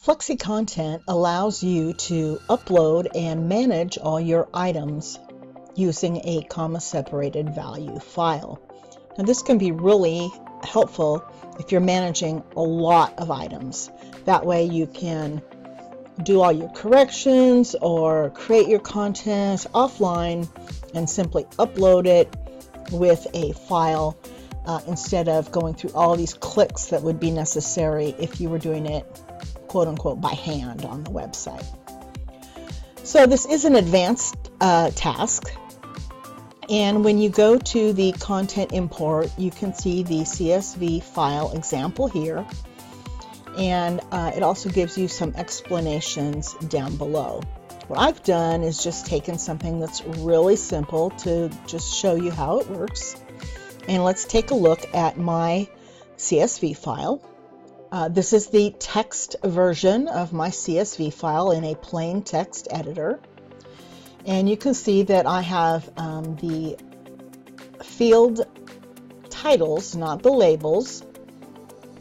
Flexicontent allows you to upload and manage all your items using a comma-separated value file. Now this can be really helpful if you're managing a lot of items. That way you can do all your corrections or create your content offline and simply upload it with a file instead of going through all these clicks that would be necessary if you were doing it quote-unquote by hand on the website. So this is an advanced task, and when you go to the content import, you can see the CSV file example here, and it also gives you some explanations down below. What I've done is just taken something that's really simple to just show you how it works. And let's take a look at my CSV file. This is the text version of my CSV file in a plain text editor. And you can see that I have the field titles, not the labels,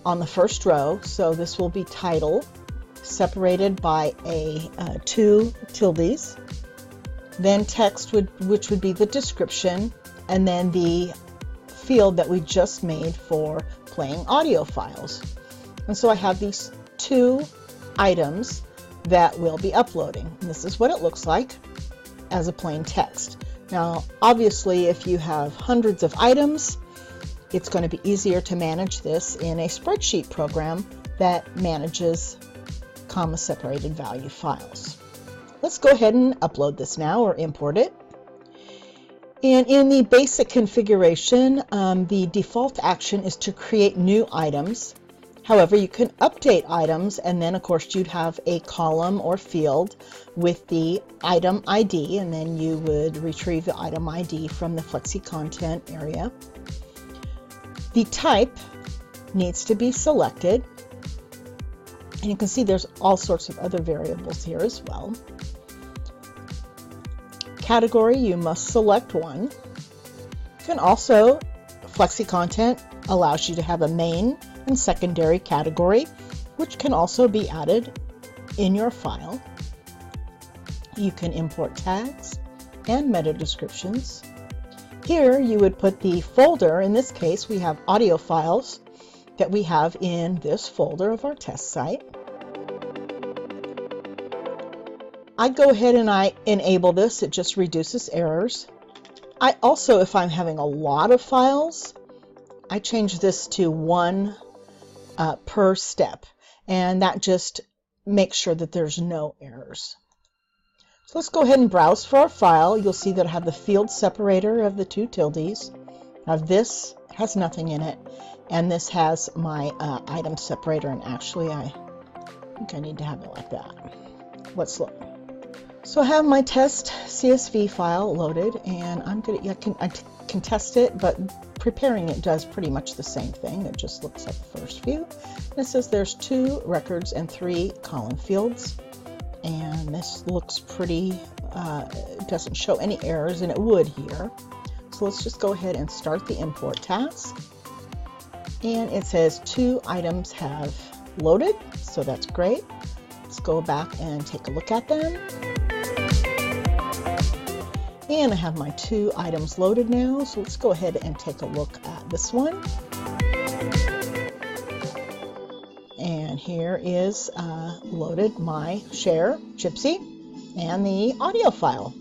on the first row. So this will be title separated by two tildes. Then text, which would be the description, and then the field that we just made for playing audio files. And so I have these two items that we'll be uploading. And this is what it looks like as a plain text. Now, obviously, if you have hundreds of items, it's going to be easier to manage this in a spreadsheet program that manages comma-separated value files. Let's go ahead and upload this now, or import it. And in the basic configuration, the default action is to create new items. However, you can update items, and then of course you'd have a column or field with the item ID, and then you would retrieve the item ID from the Flexicontent area. The type needs to be selected, and you can see there's all sorts of other variables here as well. Category, you must select one. You can also, Flexicontent allows you to have a main and secondary category, which can also be added in your file. You can import tags and meta descriptions. Here you would put the folder. In this case, we have audio files that we have in this folder of our test site. I go ahead and I enable this. It just reduces errors. I also, if I'm having a lot of files, I change this to one per step, and that just makes sure that there's no errors. So let's go ahead and browse for our file. You'll see that I have the field separator of the two tildes. Now this has nothing in it, and this has my item separator, and actually I think I need to have it like that. Let's look. So I have my test CSV file loaded, and I can test it, but preparing it does pretty much the same thing. It just looks at the first view. And it says there's 2 records and 3 column fields, and this looks pretty, it doesn't show any errors, and it would here. So let's just go ahead and start the import task. And it says 2 items have loaded, so that's great. Let's go back and take a look at them. And I have my 2 items loaded now, so let's go ahead and take a look at this one. And here is loaded my share, Gypsy, and the audio file.